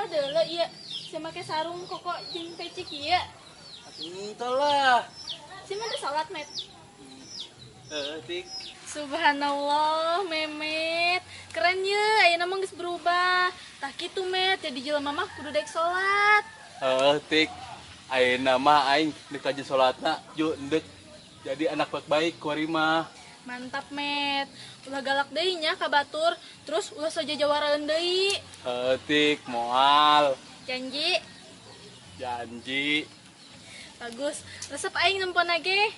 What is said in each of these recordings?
mah deuleu ieu. Si make sarung koko jeung peci kieu. Entahlah. Si mah salat met. Tik. Subhanallah, Memet. Keren ye, ayeuna mah geus berubah. Tah kitu met, jadi jelema mah kudu daek salat. Tik. Ayeuna mah aing deuk rajin salatna, ju endek jadi anak baik kuari mah. Mantap met. Ulah galak deui nya ka batur, terus ulah saja jawaraeun deui. Tik, moal. Janji. Janji. Bagus. Resep aing nempona ge.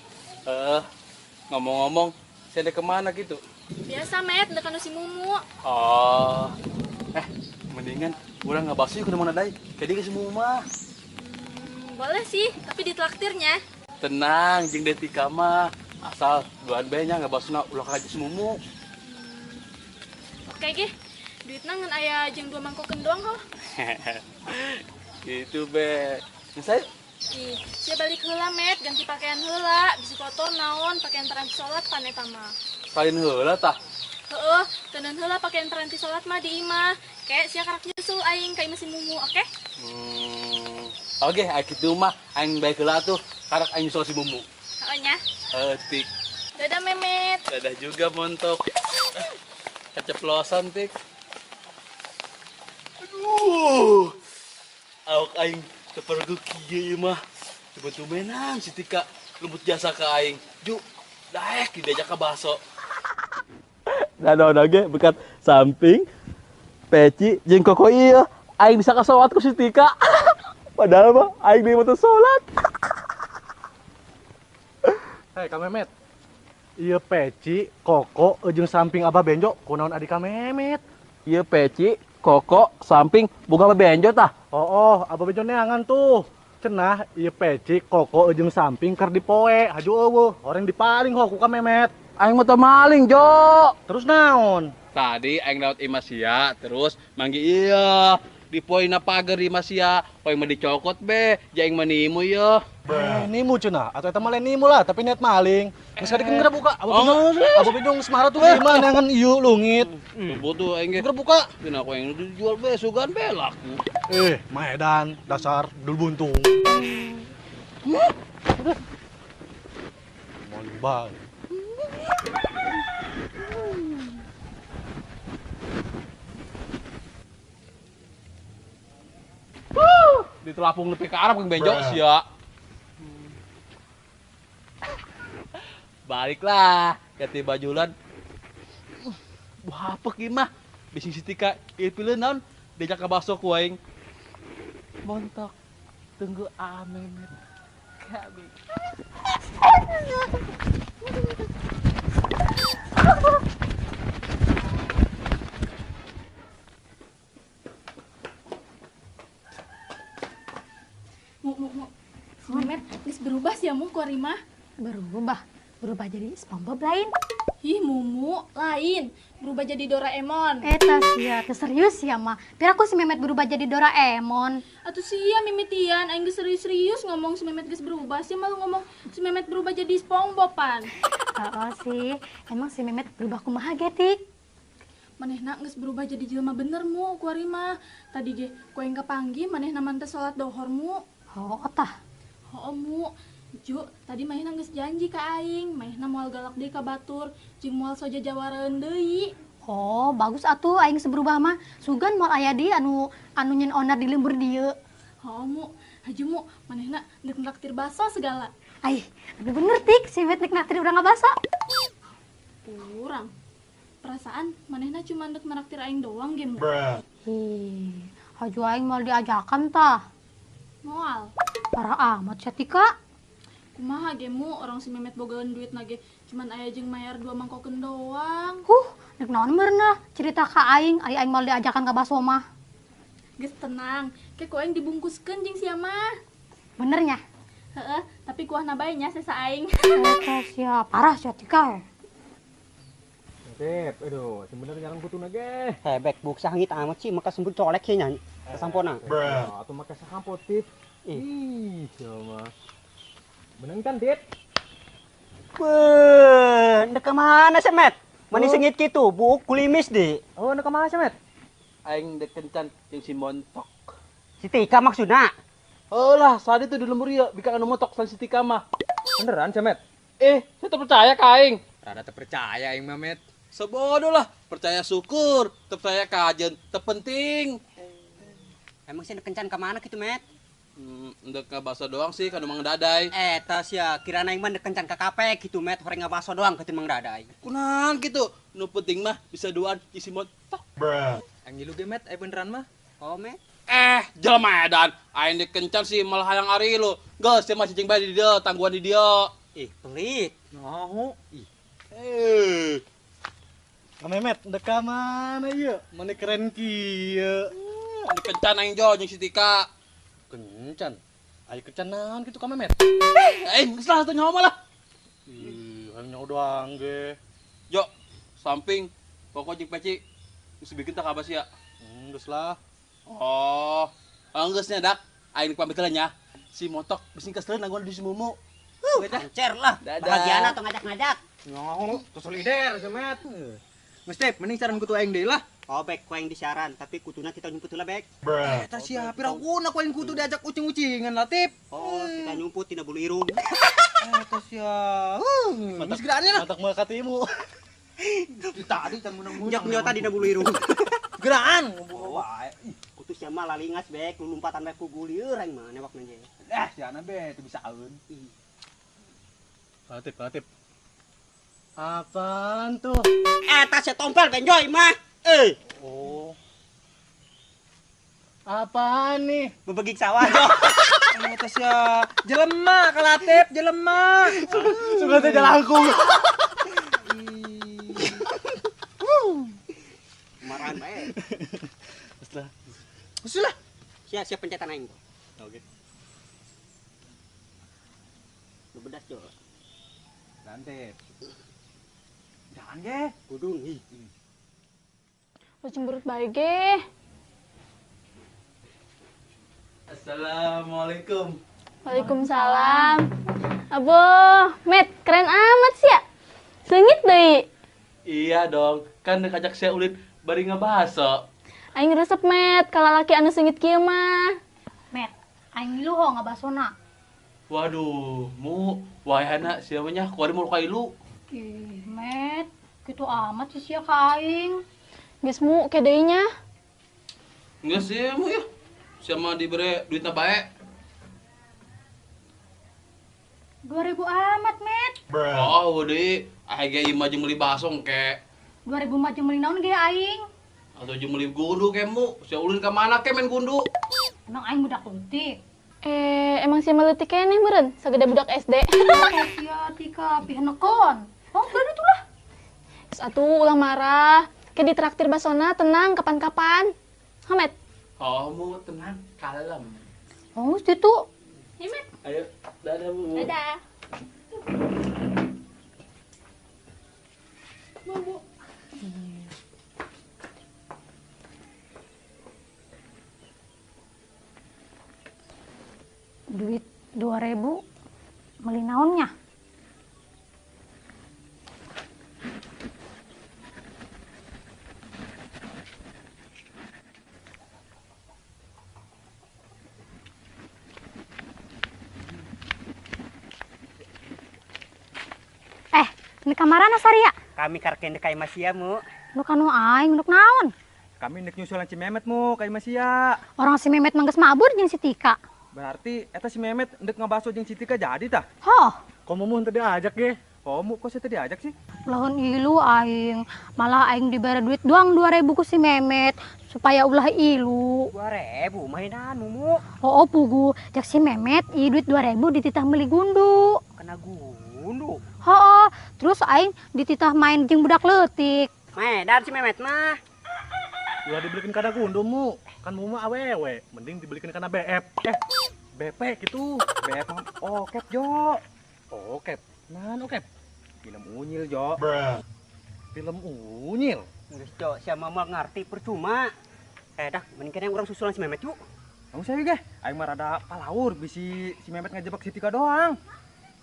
Ngomong-ngomong, saya ada kemana gitu? Biasa met, dekat si Mumu. Oh. Mendingan urang ngabas yuk ke mana dai. Kadi ke semua mah. Boleh sih, tapi ditraktirnya. Tenang, jeung Detika mah. Asal duaan bae nya ngabasna ulah ka semumu. Oke ge. Duitna ngan aya jeung 2 mangkokeun doang heuh. Gitu be. Saya Ih, sia balik heula met, ganti pakaian heula, bisi kotor naon, pakaian peranti salat pan eta mah. salin heula tah. Heueuh, teuneun heula pakaian peranti salat mah di imah. Kayak sia karak nyusul aing ka imah si Mumu, oke? Oke, kitu mah aing bae heula tuh, karak aing nyusul si Mumu. Heeh nya. Tik. Dadah Memet. Dadah juga montok. Keceplosan tik. Aduh. Awak aing tepergu kieu mah. Tumen-tumenan si Tika lembut jasa ka aing. Ju, daek diajak ka baso. Nah, ge bekat samping peci jeung koko ieu aing bisa ka salat ku si Tika. Padahal mah aing deui mah teu salat. Hei Kang Memet, iya peci, koko, jeung samping Abah Benjo, kunaon adik Kang Memet. Ieu peci, koko, samping boga benjo tah. Oh, Abah Benjo neangan tuh. Cenah, iya peci, koko, jeung samping keur dipoe, haju eueuh, orang dipaling ho ku Kang Memet. Aing mah teu maling, Jo. Terus naon? Tadi aing lewat imah sia, terus manggi iya. Di poina pagar imah sia, poe mah dicokot be, jeung mah nimu ye. Nimu cenah, atau eta mah lain nimu lah, tapi niat maling. Geus kadikeun geura buka. Abah Benjo geus marah tuh di imah neangan ieu leungit. Tuh tuh aing ge. Geura buka. Dina aku yang dijual be sugan be laku. Maedan, dasar dul buntung. Maling banget. Di telapung nepi ka Arab kang benjo sia. Baliklah, kati bajulan. Wah, apa mah? Bisi si Tika ieu pileun naon? Diajak ka baso ku aing. Montok. Tunggu Memet. Kami. Mu. Si Memet geus berubah sia mu ku ari mah. Berubah jadi SpongeBob lain. Ih, Mumu, lain. Berubah jadi Doraemon. Eta sia, teu serius ya mah. Biar aku si Memet berubah jadi Doraemon. Atuh sia mimitian, aing geus serius-serius ngomong si Memet geus berubah, sia malah ngomong si Memet berubah jadi SpongeBob-an. Heeh sih. Emang si Memet berubah kumaha ge, Tik? Manehna geus berubah jadi jelema bener mu ku ari mah. Tadi ge ku aing kapanggih manehna mah teh salat dohor mu. Oh, tah. Heuh mu. Ju, tadi manehna geus janji ka aing, manehna moal galak deui ka batur, jeung moal soja jawaraeun deui. Oh, bagus atuh aing seberubah mah. Sugan moal aya di anu nyen onar di lembur dieu. Heuh mu, haju mu, manehna deuk nraktir baso segala. Ai, anu bener Tik, si Memet nek naktir urang ngabaso. Kurang. Perasaan manehna cuma deuk nraktir aing doang ge mu. Haju aing moal diajakan tah. Moal. Parah amat sia Tika. Kumaha ge mu, orang si Memet bogaeun duit nage cuman aya jeung mayar 2 mangkokeun doang. Nek naon meurna cerita ka aing, aing moal diajakan ka baso mah. Geus tenang, ke ku aing dibungkuskeun jeung sia mah. Bener nya? Heeh, tapi kuahna bae nya sesa aing. Eta sia, parah sia Tika. Tep, aduh, sebenarnya jarang butuh nage. Hebek buk sahangit amat sih, maka sembut colek nya kesampona. Atau make sahampot Tit. Ih, sama. Menang kan Tit? Beuh, ndek kemana sih, Met? Mani sengit gitu, buk kulimis deh. Oh, ndek kemana sih, Met? Aing dek kencan jeung si montok. Si Tika maksudna. Oh lah, saat itu di lembur ya, bikin anu motok san Sitika mah. Beneran, Cemet? Saya terpercaya ka aing. Rada terpercaya aing mah, Met. Sebodoh lah, percaya syukur, percaya kajen, terpenting. Emang sih kencan ke mana gitu, Met? Ndek ka baso doang sih, kanu Mang Dadai. Tas ya, kira aing mah kencan ke kape gitu, Met. Horeng ngabaso doang ke Mang Dadai. Kunang gitu, nu penting mah bisa duaan isi motok. Ang ngilu ge, Met, beneran mah. Oh, Met. Jelema edan, aing dikencan sih malah hayang ari lu. Geus teh mah cicing bae di dieu, tangguhan di dieu. Pelit. Naho? Kang Memet, dek ka mana ieu? Mana keren kieu. Dikencan aing jo jeung si Tika. Kencan. Ayo kencan naon kitu Kang Memet? Geus lah teu nyaho malah. Hanya doang ge. Jo, samping pokok jeung peci. Geus bikin tak abas ya. Geus lah. Oh, geus nya dak. Aing pamit heula nya. Si motok bisi kesel nangguan di si Mumu. Lancer lah. Dadah. Bahagiana atau ngajak-ngajak. Naho? Tuh solider, Cemet. Mas Tep, mending saran kutu aing deui lah. Oh, Bek, ku yang disiaran, tapi kutuna kita nyumput heula, Bek. Eta sia pirauna ku aing kutu diajak ucing-ucingan lah, Tip. Oh, kita nyumput tina bulu irung. Eta sia. Mas geraannya lah. Matak mah katimu. Tadi can menang-menang. Jak nyota dina bulu irung. Geraan ngobrol wae. Kutu sia mah lalingas, Bek, lu lompatan Bek ku guli eureng mah newak nanje. Si Ana be teu bisa aeun. Patip. Apaan tuh? Eta sia tompel benjoy mah. Oh. Apaan nih? Bebegik sawah, Jo. Eta sia jelema kalatep jelema. Sudah teh jalangkung. Marahan bae. Usulah. Siap pencetan aing. Oke. Lu bedas, Jo. Lantep. Jangan ge. Kudung. Lu cemberut bae ge. Assalamualaikum. Waalaikumsalam. Aboh, Met, keren amat sih ya. Seungit deui. Iya dong, kan dek ajak saya ulin bari ngabaso. Aing resep, Met, kalau laki anu seungit kieu mah. Met, aing lu ho ngabasona. Waduh, wayana siapa nya kuari mau kailu. Ih, Met, gitu amat sih sia ka aing. Geus mu ke deui nya. Enggak sih mu ya. Sama diberi duitna bae. 2000 amat, Met. Oh, deui aya imah jeung meuli baso engke. 2000 mah jeung meuli naon ge aing? Atau jeung meuli gundu ke mu. Sia ulin ka mana ke main gundu? Emang aing budak leutik. Emang si meleutik keneh meureun sagede budak SD. Sia Tika pihenekon. Oh, gede tuh lah. Geus atuh ulah marah. Ke ditraktir basona tenang kapan-kapan. Hamet. Oh, mu tenang, kalem. Oh, itu. Ayo, dadah bu. Dadah. Duit 2000 meuli naonnya? Ini kamarana Saria. Kami karken dekai masia mu. Nu kanu aing nuk naon? Kami nek nyusulan si Memet mu ka Masia. Orang si Memet mangges mabur jeung si Tika. Berarti eta si Memet ndek ngabaso jeung si Tika jadi tah? Hoh, Komo mun tadi ajak ge. Komu kok saya tadi ajak sih? lawan ilu aing. Malah aing dibere duit doang 2000 ku si Memet supaya ulah ilu. 2000 mainan mu. Oh, pugu. Jak si Memet i duit 2000 dititah meuli gundu. Kena gundu. Hooh, terus aing dititah main jeung budak leutik. Medan si Memet mah. Ulah dibelikin kana gundumu. Kan mu mah awewe, mending dibelikin kana BF. BP gitu. BF mah okep Jo. Okep. Nan okep. Film unyil Jo. Film unyil. Geus Jo, sia mah ngarti percuma. Dah, mending kena urang susulan si Memet yuk. Kamu saya ge, aing mah rada palaur bisi si Memet ngajebak si Tika doang.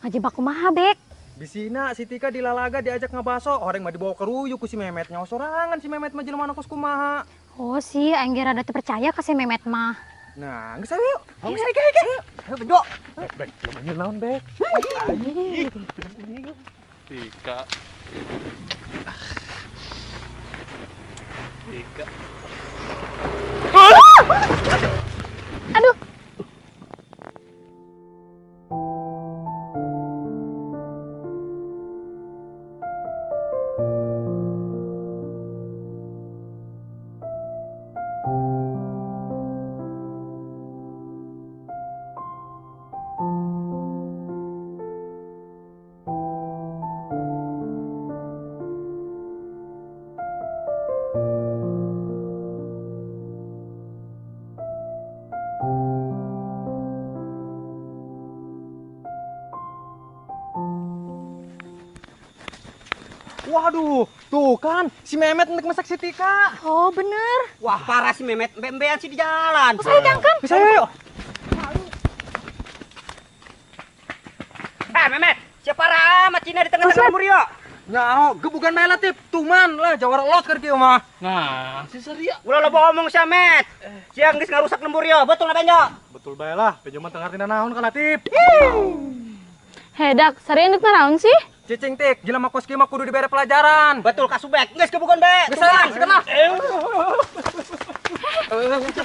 Ngajebak kumaha, Bek? Bisina si Tika di Lalaga diajak ngabaso, orang mah dibawa ke ruyuk ku si Memet nyawa sorangan si Memet mah jelema kos kumaha. Oh, si aing ge rada teu percaya ka si Memet mah. Nah, geus ayo. Oh, saya kayak. Ayo bendok. Bek, lu naon bek? Tika. Tika. Aduh. Waduh, tuh kan si Memet untuk masak si Tika. Oh, bener. Wah, parah si Memet. Bembean sih di jalan. Saya jangkan. Bisa ayo. Memet, siapa amat Cina di tengah-tengah umur yo? Nyaho, gebukan mela tip. Tuh man lah, jawara lot keur kieu mah. Nah, si Seria. Ulah lo ngomong si Met. Siang geus ngarusak lembur yo. Betul nggak Benjo? Betul bae lah, Bejo mah teu ngartina naon kan Latif. Hedak, sari enduk naon sih? Cicing tik, jelema kos kieu mah kudu dibere pelajaran. Betul Kasubek. Geus kebukan be. Geus lah, sekenah. Woi, ulang, ulah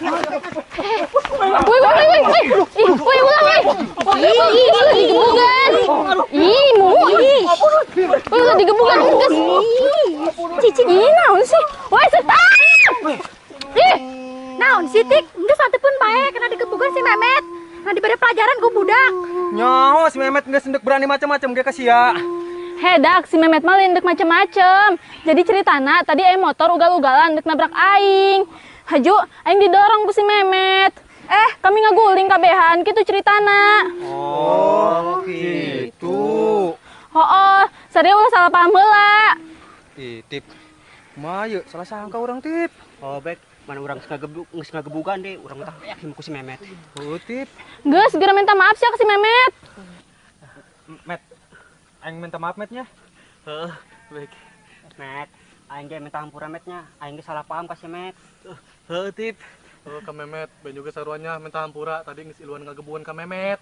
digebukan. Ih, ulah digebukan geus. Cicing ini naon sih? Woi, setan. Ih, naon sih tik? Geus satepun bae kena digebukan si Memet. Nah diberi pelajaran ku budak. Nyaho, si Memet geus endek berani macam-macam ge ka sia. Hedak, si Memet mah lindek macem-macem. Jadi ceritana tadi aing motor ugal-ugalan dek nabrak aing. Haju, aing didorong ku si Memet. Kami ngaguling kabehan gitu ceritana. Oh, gitu. Oh, sari ulah salah paham heula. Ih, tip. Kumaha yeuh, salah sangka urang tip. Oh, Bek. Mana orang geus ngagebukan deh. Urang tah yakin ku si Memet. Oh, tip. Geus, segera minta maaf sih ke si Memet. Met. Aing minta maaf Metnya. Heeh, baik. Met, aing ge minta hampura Metnya. Aing ge salah paham ka si Met. Heuh, Tip. Ka Memet, Ben juga saruannya minta hampura tadi geus iluan ngagebuan ka Memet.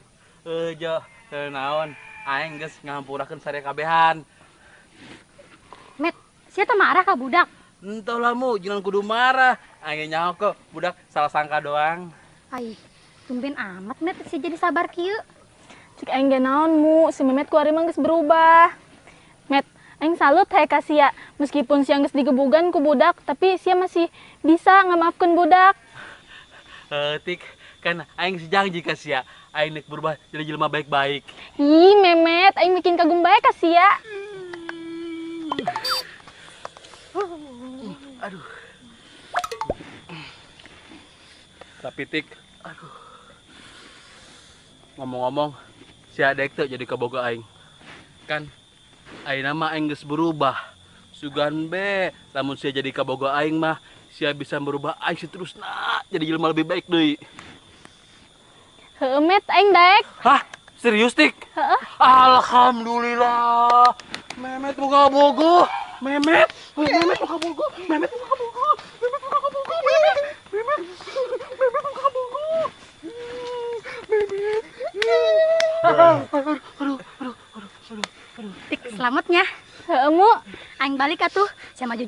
Jo, teu naon. Aing geus ngahampurakeun sare kabehan. Met, sia teh marah ka budak. Entah lah mu, jangan kudu marah. Aing nyaho kok, budak salah sangka doang. Ai, tumben amat Met sih jadi sabar kieu. Cik aing ge naon mu, si Memet ku ari mah geus berubah. Met, aing salut hae ka sia. Meskipun sia geus digebugan ku budak, tapi sia masih bisa ngamaafkeun budak. Tik, kan aing sejanji ka sia. Aing nek berubah jadi jelema baik-baik. Ih, Memet, aing bikin kagum bae ka sia. Aduh. Tapi Tik, aduh. Ngomong-ngomong, si adek teh jadi kaboga aing. Kan aing nama aing geus berubah. Sugan be, lamun sia jadi kaboga aing mah, sia bisa merubah aing seterusna jadi jelema lebih baik deui. Heueuh, Met, aing daek. Hah? Serius, Tik? Heeh. Alhamdulillah. Memet boga bogo. Memet boga bogo. Memet boga bogo. Memet boga bogo. Memet boga bogo. Tik, selamatnya. Heueuh, Mu. Aing balik atuh, saya maju